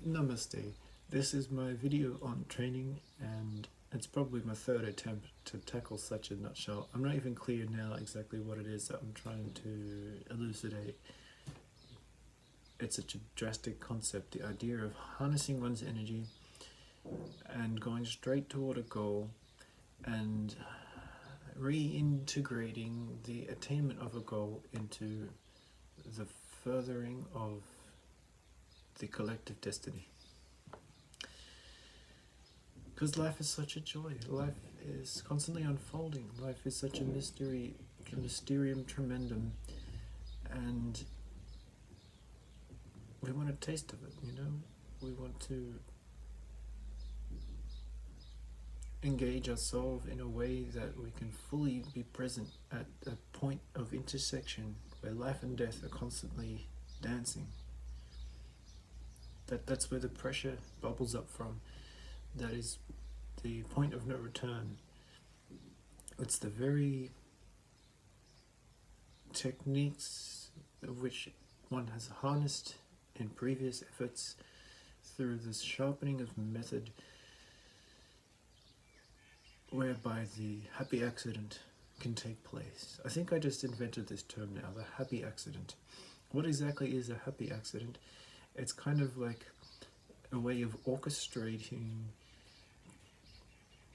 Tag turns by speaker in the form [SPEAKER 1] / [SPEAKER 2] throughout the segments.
[SPEAKER 1] Namaste. This is my video on training, and it's probably my third attempt to tackle such a nutshell. I'm not even clear now exactly what it is that I'm trying to elucidate. It's such a drastic concept, the idea of harnessing one's energy and going straight toward a goal and reintegrating the attainment of a goal into the furthering of the collective destiny. Because life is such a joy. Life is constantly unfolding. Life is such a mystery, a mysterium tremendum, and we want a taste of it, you know? We want to engage ourselves in a way that we can fully be present at a point of intersection where life and death are constantly dancing. That's where the pressure bubbles up from. That is the point of no return. It's the very techniques of which one has harnessed in previous efforts through this sharpening of method, whereby the happy accident can take place. I think I just invented this term now, the happy accident. What exactly is a happy accident? It's kind of like a way of orchestrating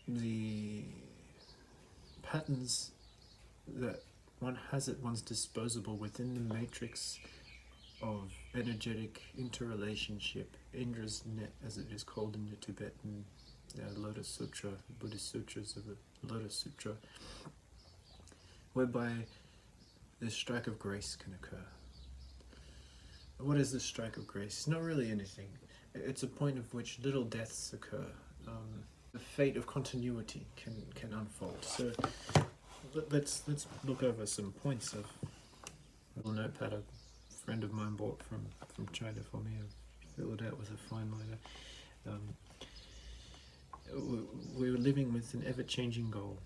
[SPEAKER 1] the patterns that one has at one's disposal within the matrix of energetic interrelationship, Indra's net as it is called in the Tibetan Lotus Sutra, Buddhist sutras of the Lotus Sutra, whereby the strike of grace can occur. What is the strike of grace? It's not really anything. It's a point of which little deaths occur. The fate of continuity can unfold. So let's look over some points of a little notepad a friend of mine bought from China for me. I filled it out with a fine liner. We were living with an ever-changing goal,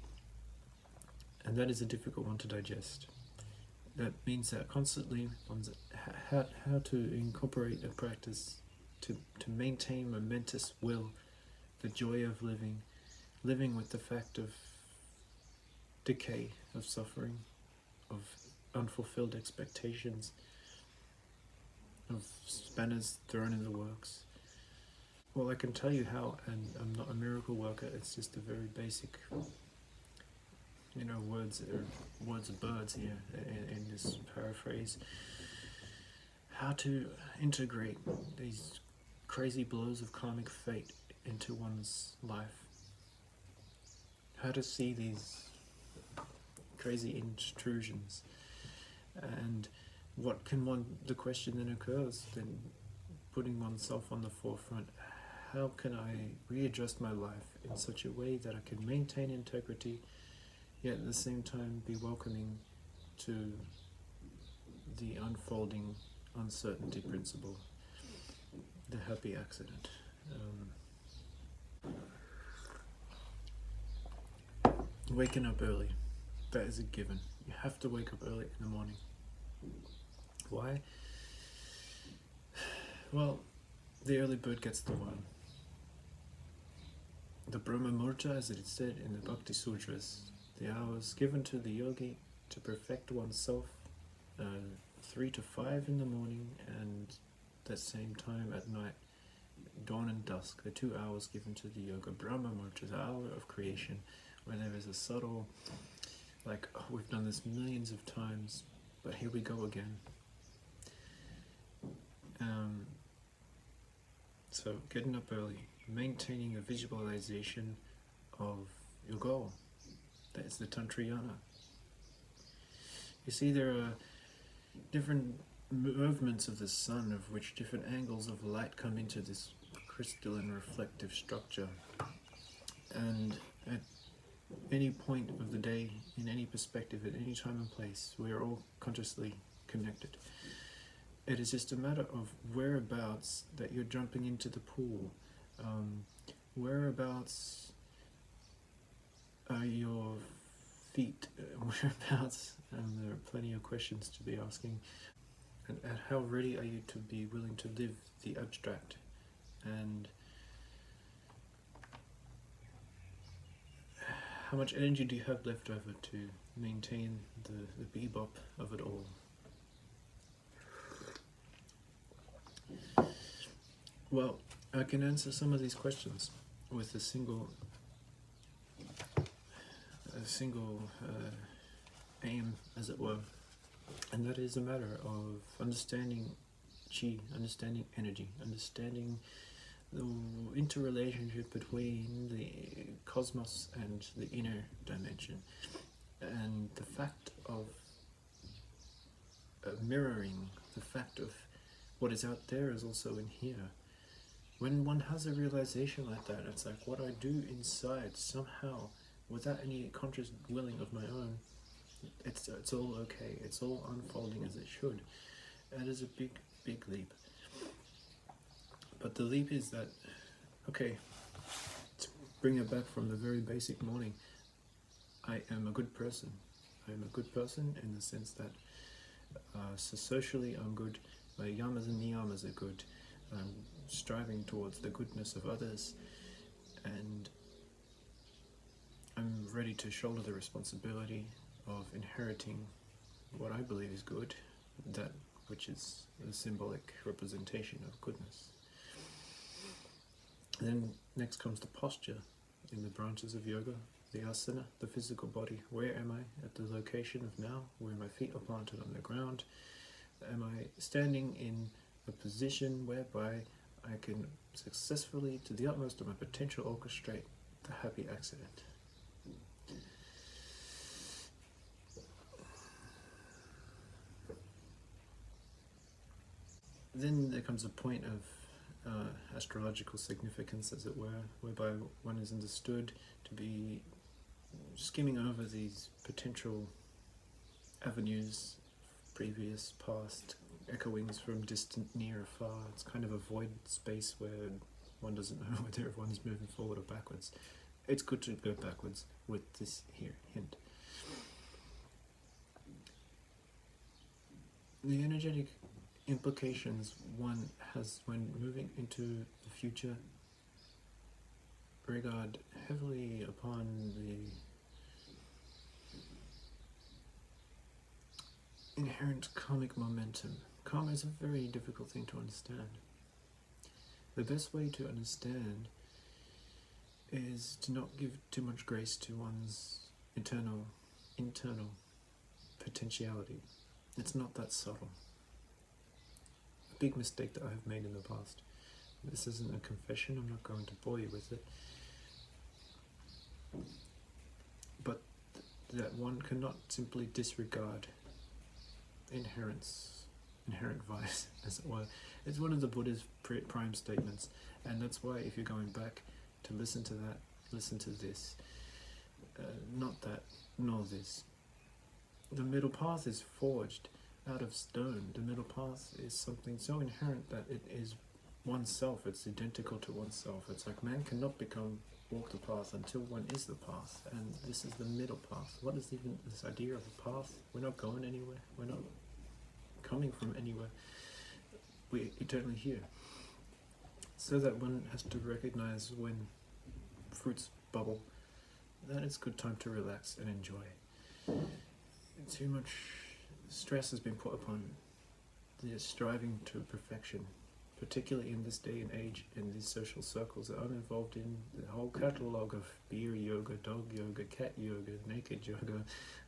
[SPEAKER 1] and that is a difficult one to digest. That means that constantly how to incorporate a practice to maintain momentous will, the joy of living with the fact of decay, of suffering, of unfulfilled expectations, of spanners thrown in the works. Well, I can tell you how, and I'm not a miracle worker, it's just a very basic, words of birds here in this paraphrase. How to integrate these crazy blows of karmic fate into one's life. How to see these crazy intrusions, and what can the question then occurs, then putting oneself on the forefront, how can I readjust my life in such a way that I can maintain integrity, yet at the same time be welcoming to the unfolding uncertainty principle, the happy accident. Waking up early, that is a given. You have to wake up early in the morning. Why? Well, the early bird gets the worm. The Brahma Murta, as it is said in the Bhakti Sutras, the hours given to the yogi to perfect oneself, 3 to 5 in the morning, and that same time at night, dawn and dusk, the 2 hours given to the yoga. Brahma Murta, the hour of creation, where there is a subtle, we've done this millions of times, but here we go again. So getting up early, maintaining a visualization of your goal. That's the Tantrayana. You see, there are different movements of the sun, of which different angles of light come into this crystalline reflective structure. And at any point of the day, in any perspective, at any time and place, we are all consciously connected. It is just a matter of whereabouts that you're jumping into the pool. Whereabouts are your feet? Whereabouts? And there are plenty of questions to be asking. And how ready are you to be willing to live the abstract and how much energy do you have left over to maintain the bebop of it all? Well, I can answer some of these questions with a single aim, as it were, and that is a matter of understanding chi, understanding energy, understanding the interrelationship between the cosmos and the inner dimension, and the fact of mirroring the fact of what is out there is also in here. When one has a realization like that, it's like what I do inside somehow, without any conscious willing of my own, it's all okay. It's all unfolding as it should. That is a big leap. But the leap is that, okay, to bring it back from the very basic morning, I am a good person. I am a good person in the sense that so socially I'm good, my yamas and niyamas are good, I'm striving towards the goodness of others, and I'm ready to shoulder the responsibility of inheriting what I believe is good, that which is the symbolic representation of goodness. Then next comes the posture in the branches of yoga, the asana, the physical body. Where am I at the location of now, where my feet are planted on the ground? Am I standing in a position whereby I can successfully, to the utmost of my potential, orchestrate the happy accident? Then there comes a point of astrological significance, as it were, whereby one is understood to be skimming over these potential avenues, previous, past, echoings from distant, near, far. It's kind of a void space where one doesn't know whether everyone's moving forward or backwards. It's good to go backwards with this here hint. The energetic implications one has when moving into the future regard heavily upon the inherent karmic momentum. Karma is a very difficult thing to understand. The best way to understand is to not give too much grace to one's internal potentiality. It's not that subtle. A big mistake that I have made in the past. This isn't a confession, I'm not going to bore you with it. But that one cannot simply disregard inherent vice, as it were. It's one of the Buddha's prime statements, and that's why if you're going back to listen to that, listen to this. Not that, nor this. The middle path is forged out of stone. The middle path is something so inherent that it is oneself, it's identical to oneself. It's like man cannot walk the path until one is the path, and this is the middle path. What is even this idea of a path? We're not going anywhere, we're not coming from anywhere, we're eternally here. So that one has to recognize when fruits bubble, that it's a good time to relax and enjoy. Too much stress has been put upon the striving to perfection, particularly in this day and age, in these social circles that I'm involved in. The whole catalogue of beer yoga, dog yoga, cat yoga, naked yoga,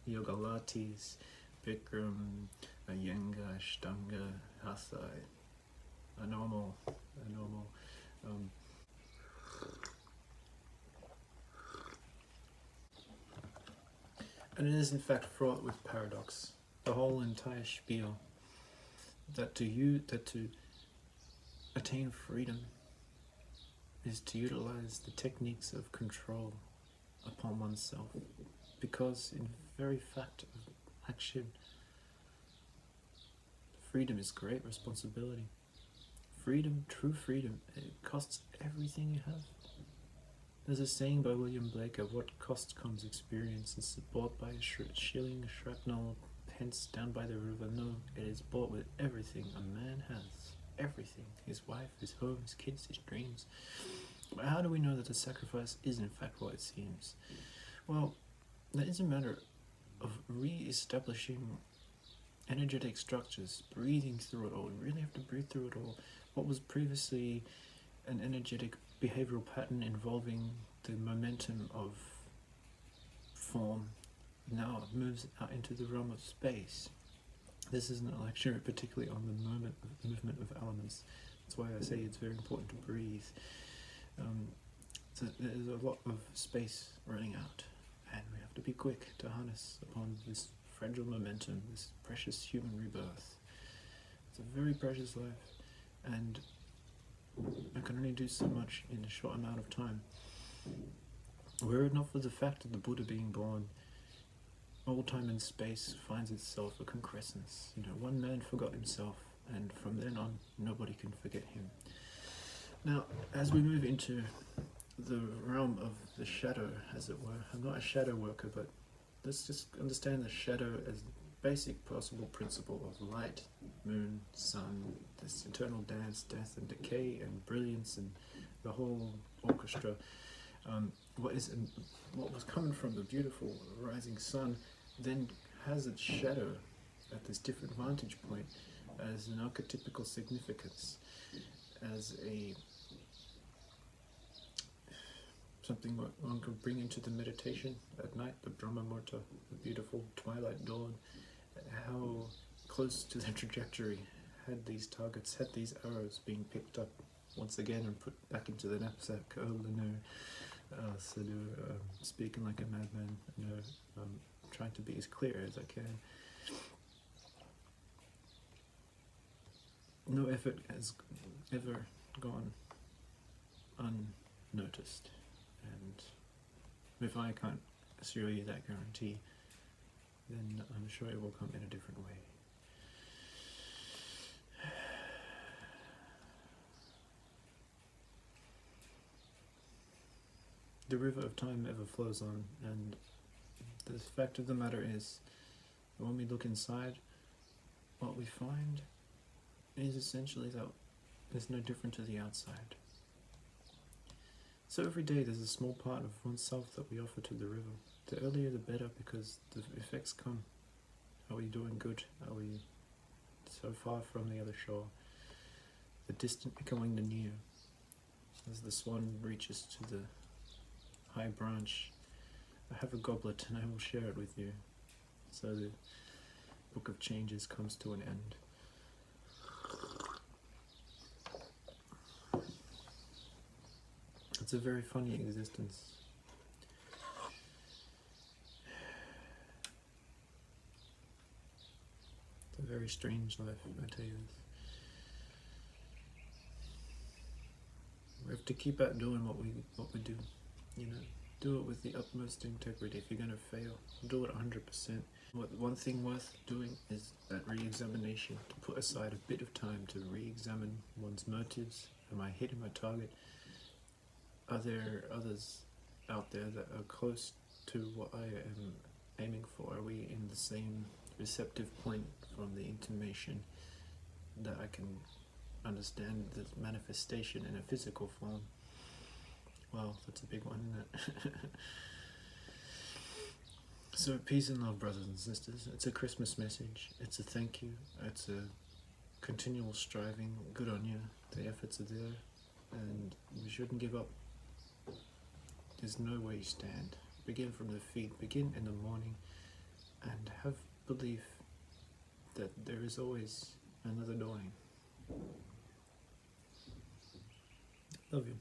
[SPEAKER 1] yoga lattes, Bikram, Iyengar, Ashtanga, Hatha, a normal. And it is in fact fraught with paradox. The whole entire spiel that to attain freedom is to utilize the techniques of control upon oneself, because in very fact of action, freedom is great responsibility. Freedom, true freedom, it costs everything you have. There's a saying by William Blake of what cost comes experience. Is it bought by a shilling, shrapnel, pence down by the river? No, it is bought with everything a man has. everything, his wife, his home, his kids, his dreams. But how do we know that the sacrifice is in fact what it seems? Well, that is a matter of re-establishing energetic structures, breathing through it all. We really have to breathe through it all. What was previously an energetic behavioral pattern involving the momentum of form now moves out into the realm of space. This isn't a lecture particularly on the movement of elements. That's why I say it's very important to breathe. So there's a lot of space running out, and we have to be quick to harness upon this fragile momentum, this precious human rebirth. It's a very precious life, and I can only do so much in a short amount of time. Were it not for the fact of the Buddha being born, all time and space finds itself a concrescence. One man forgot himself, and from then on, nobody can forget him. Now, as we move into the realm of the shadow, as it were, I'm not a shadow worker, but let's just understand the shadow as the basic possible principle of light, moon, sun, this eternal dance, death and decay and brilliance and the whole orchestra. What was coming from the beautiful rising sun then has its shadow at this different vantage point as an archetypical significance, as something one could bring into the meditation at night, the Brahma Murta, the beautiful twilight dawn. How close to the trajectory had these targets, had these arrows being picked up once again and put back into the knapsack. Oh, speaking like a madman, trying to be as clear as I can. No effort has ever gone unnoticed, and if I can't assure you that guarantee, then I'm sure it will come in a different way. The river of time ever flows on, and the fact of the matter is, when we look inside, what we find is essentially that it's no different to the outside. So every day there's a small part of oneself that we offer to the river. The earlier the better, because the effects come. Are we doing good? Are we so far from the other shore? The distant becoming the near. As the swan reaches to the high branch, I have a goblet and I will share it with you. So the book of changes comes to an end. It's a very funny existence. It's a very strange life, I tell you this. We have to keep out doing what we do. Do it with the utmost integrity. If you're going to fail, do it 100%. One thing worth doing is that re-examination, to put aside a bit of time to re-examine one's motives. Am I hitting my target? Are there others out there that are close to what I am aiming for? Are we in the same receptive point from the intimation that I can understand the manifestation in a physical form? Well, that's a big one, isn't it? So peace and love, brothers and sisters. It's a Christmas message. It's a thank you. It's a continual striving. Good on you. The efforts are there, and we shouldn't give up. There's no way you stand. Begin from the feet. Begin in the morning, and have belief that there is always another dawning. Love you.